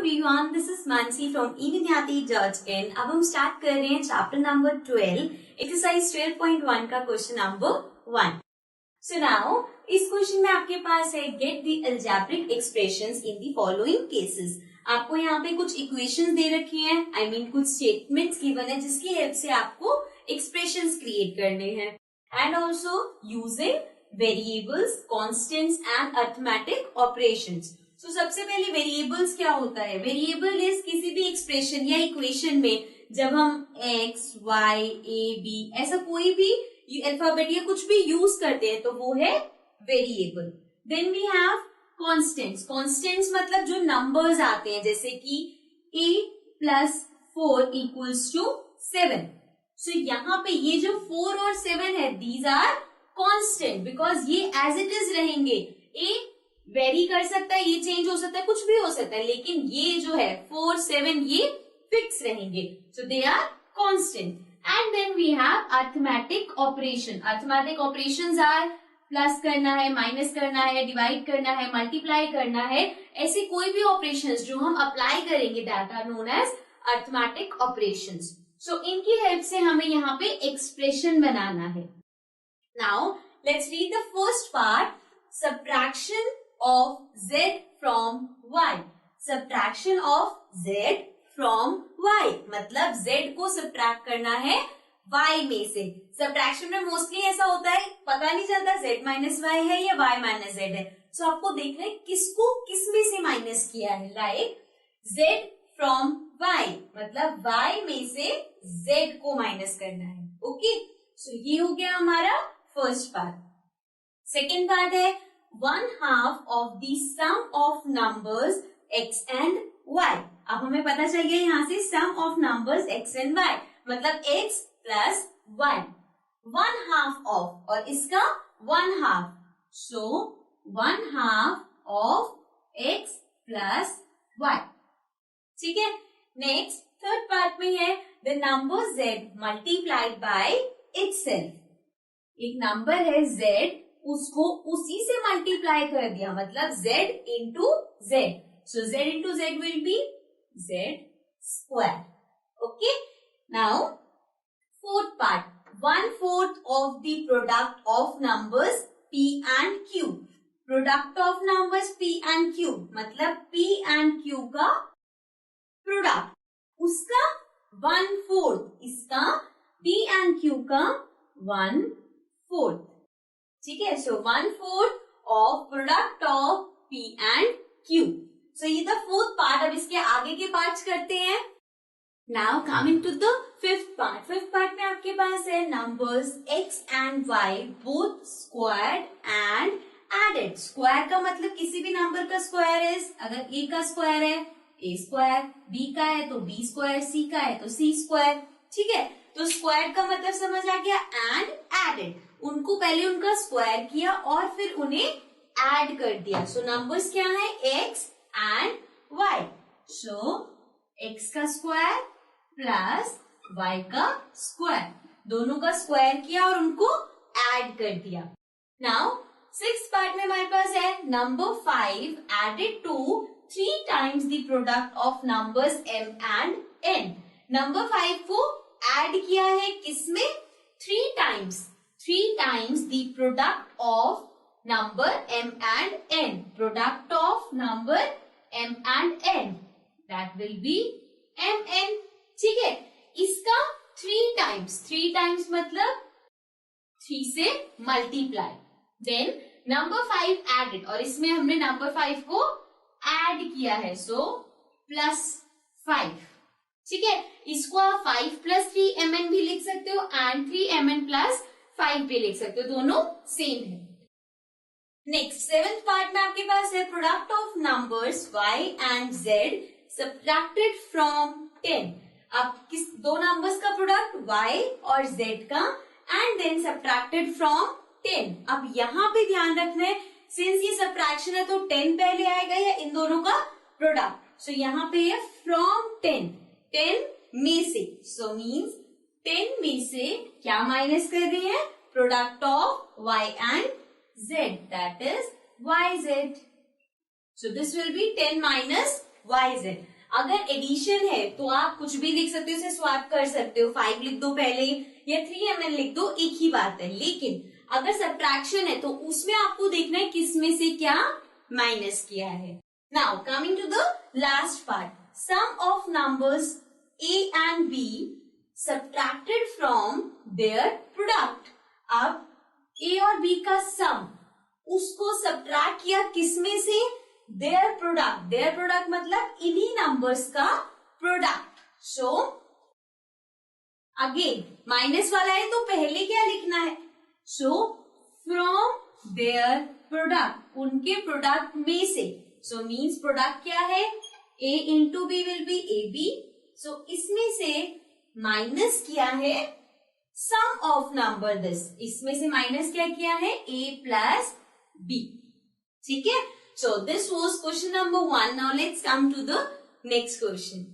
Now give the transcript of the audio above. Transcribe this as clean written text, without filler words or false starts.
Everyone, this is Mansi from evidyati.in। अब हम start कर रहे हैं चैप्टर नंबर 12, एक्सरसाइज 12.1 का क्वेश्चन नंबर 1। सो नाउ इस क्वेश्चन में आपके पास है get the algebraic expressions in the following cases. आपको यहाँ पे कुछ इक्वेशंस दे रखी हैं, आई मीन कुछ स्टेटमेंट्स गिवन है जिसकी हेल्प से आपको एक्सप्रेशंस क्रिएट करने हैं and also using variables, constants and arithmetic operations. तो सबसे पहले वेरिएबल्स क्या होता है? वेरिएबल इज किसी भी एक्सप्रेशन या इक्वेशन में जब हम x, y, a, b ऐसा कोई भी अल्फाबेट या कुछ भी यूज करते हैं तो वो है variable. Then we have constants. Constants मतलब जो नंबर्स आते हैं, जैसे कि a + 4 = 7। सो यहाँ पे ये जो 4 और 7 है, दीज आर कॉन्स्टेंट बिकॉज ये एज इट इज रहेंगे। a वेरी कर सकता है, ये चेंज हो सकता है, कुछ भी हो सकता है, लेकिन ये जो है 4, 7 ये फिक्स रहेंगे। So they are constant. And then we have arithmetic operation. Arithmetic operations are plus करना है, माइनस करना है, डिवाइड करना है, मल्टीप्लाई करना है, ऐसे कोई भी ऑपरेशंस जो हम अप्लाई करेंगे that are known as arithmetic operations. So इनकी हेल्प से हमें यहाँ पे एक्सप्रेशन बनाना है। Now let's read the first part, subtraction of z from y। subtraction of z from y मतलब z को सब्ट्रैक्ट करना है y में से। सब्ट्रैक्शन में मोस्टली ऐसा होता है, पता नहीं चलता z माइनस y है या y माइनस z है। सो आपको देखना है किसको किस में से माइनस किया है। लाइक z from y मतलब y में से z को माइनस करना है। ओके, सो ये हो गया हमारा फर्स्ट पार्ट। सेकेंड पार्ट है 1/2 of the sum of numbers x and y। अब हमें पता चल गया यहाँ से sum of numbers x and y मतलब x plus y। 1/2 of और इसका 1/2, so 1/2 of x plus y। ठीक है, नेक्स्ट थर्ड पार्ट में है the number z multiplied by itself। एक नंबर है z, उसको उसी से मल्टीप्लाई कर दिया मतलब z into z। So z into z will be z square। Okay, now fourth part, 1/4 of the product of numbers p and q। Product of numbers p and q मतलब p and q का product, उसका 1/4, इसका p and q का 1/4। ठीक है, सो 1/4 of product of P and Q। सो ये the fourth part. अब इसके आगे के पार्ट्स करते हैं। Now coming to the fifth part. Fifth part में आपके पास है numbers x and y both squared and added. Square का मतलब किसी भी नंबर का स्क्वायर इज, अगर a का स्क्वायर है a स्क्वायर, b का है तो b स्क्वायर, c का है तो c स्क्वायर। ठीक है, तो स्क्वायर का मतलब समझ आ गया एंड एडेड। उनको पहले उनका स्क्वायर किया और फिर उन्हें ऐड कर दिया। सो नंबर्स क्या है? x and y। So x का स्क्वायर प्लस y का स्क्वायर, दोनों का स्क्वायर किया और उनको ऐड कर दिया। नाउ सिक्स्थ पार्ट में हमारे पास है number 5 added to 3 times the product of numbers m and n। Number 5 को ऐड किया है किसमें? 3 times the product of number m and n। product of number m and n that will be mn। ठीक है, इसका 3 times मतलब 3 से multiply. Then number 5 added और इसमें हमने नंबर 5 को ऐड किया है, सो +5। ठीक है, इसको आप 5 + 3 mn भी लिख सकते हो एंड 3 mn + 5 भी लिख सकते हो, दोनों सेम है। नेक्स्ट सेवेंथ पार्ट में आपके पास है product of numbers y and z subtracted from 10। अब किस दो नंबर्स का प्रोडक्ट y और z का एंड देन सब्ट्रैक्टेड फ्रॉम 10। अब यहाँ पे ध्यान रखना है, सिंस ये सब्ट्रैक्शन है तो 10 पहले आएगा या इन दोनों का प्रोडक्ट। सो यहाँ पे है फ्रॉम 10 में से, सो मीन्स 10 में से क्या माइनस कर रहे हैं? Product of y and z, that is yz। So this will be 10 - yz। अगर एडिशन है तो आप कुछ भी लिख सकते हो, उसे स्वैप कर सकते हो, 5 लिख दो पहले या 3ml लिख दो, एक ही बात है। लेकिन अगर सब्ट्रैक्शन है तो उसमें आपको देखना है किसमें से क्या माइनस किया है। Now coming to the last part, sum of numbers a and b subtracted from their product। अब a और b का सम, उसको सब्ट्रैक्ट किया किसमें से, देयर प्रोडक्ट। देयर प्रोडक्ट मतलब इन्हीं नंबर्स का प्रोडक्ट। सो अगेन माइनस वाला है तो पहले क्या लिखना है, सो फ्रॉम देयर प्रोडक्ट, उनके प्रोडक्ट में से। सो मीन्स प्रोडक्ट क्या है, a into B will be A B. So इसमें से माइनस किया है सम ऑफ नंबर दिस, इसमें से माइनस क्या किया है, a प्लस b। ठीक है, so this was question number 1। Now let's come to the next question.